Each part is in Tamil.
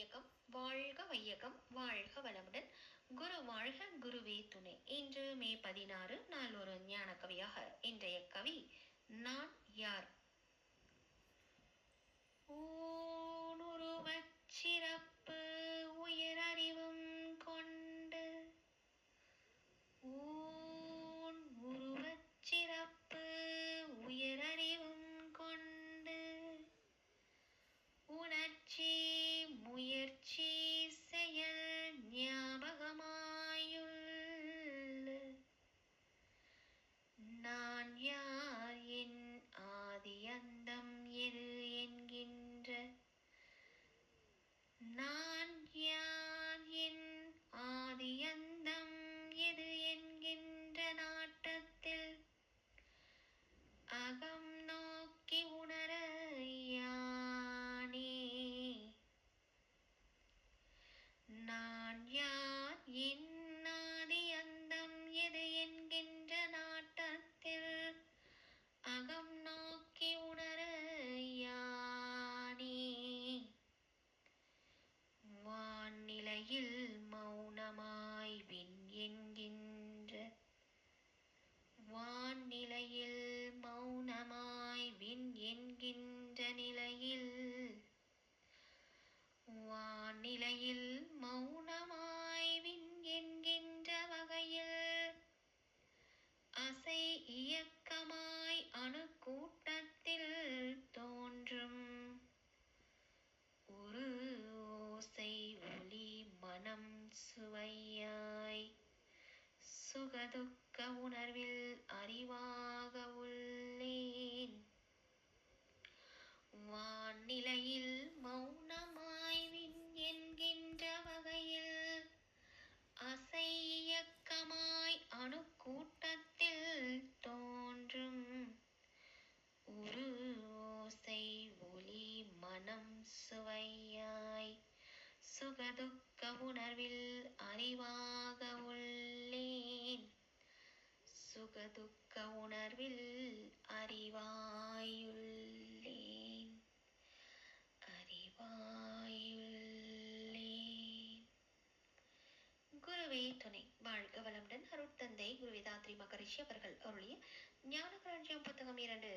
வையகம் வாழ்க வையகம் வாழ்க வளமுடன். குரு வாழ்க குருவே துணை. இன்று மே 16 நாள் ஒரு ஞான கவியாக இன்றைய கவி நான் யார். ஊனுருவச் சிறப்பு உயரறிவும் கொண்டு ஊன் உருவச் சிறப்பு உயரறிவும் கொண்டு உணர்ச்சி முயற்சி செயல் ஞாபகமாயுள்ள நான் யார் என் ஆதி அந்தம் எது என்கின்ற நான் யார் என் ஆதி அந்தம் எது என்கின்ற நாட்டத்தில் அகம் நோக்கி உணர யானே. நான் யார் என் ஆதி அந்தம் எது என்கின்ற நாட்டத்தில் அகம் நோக்கி உணர யானே. வான்நிலையில் மௌனமாய் விண் என்கின்ற வான்நிலையில் மௌனமாய் விண் என்கின்ற நிலையில் வான்நிலையில் மௌனமாய் விண் என்கின்ற வகையில் அசை இயக்கமாய் அணுக்கூட்டத்தில் தோன்றும் ஒரு ஓசை ஒளி மனம் சுவையாய் சுகதுக்க உணர்வில் அறிவாக உள்ளேன். வான்நிலையில் மௌனமாய் விண் என்கின்ற வகையில் அசை இயக்கமாய் அணுக்கூட்டத்தில் தோன்றும் ஒரு ஓசை ஒளி மனம் சுவையாய் சுகதுக்க உணர்வில் அறிவாக உள்ளேன். சுகதுக்க உணர்வில் அறிவாயுள்ளேன். குருவே துணை. வாழ்க வளமுடன். அருட்தந்தை குருவேதாத்ரி மகரிஷி அவர்கள் அருளிய ஞானகளஞ்சியம் புத்தகம் 2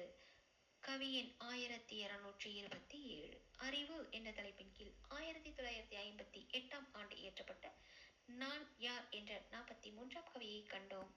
கவியின் 1227 அறிவு என்ற தலைப்பின் கீழ் 1958 ஆண்டு இயற்றப்பட்ட நான் யார் என்ற 43ஆம் கவியை கண்டோம்.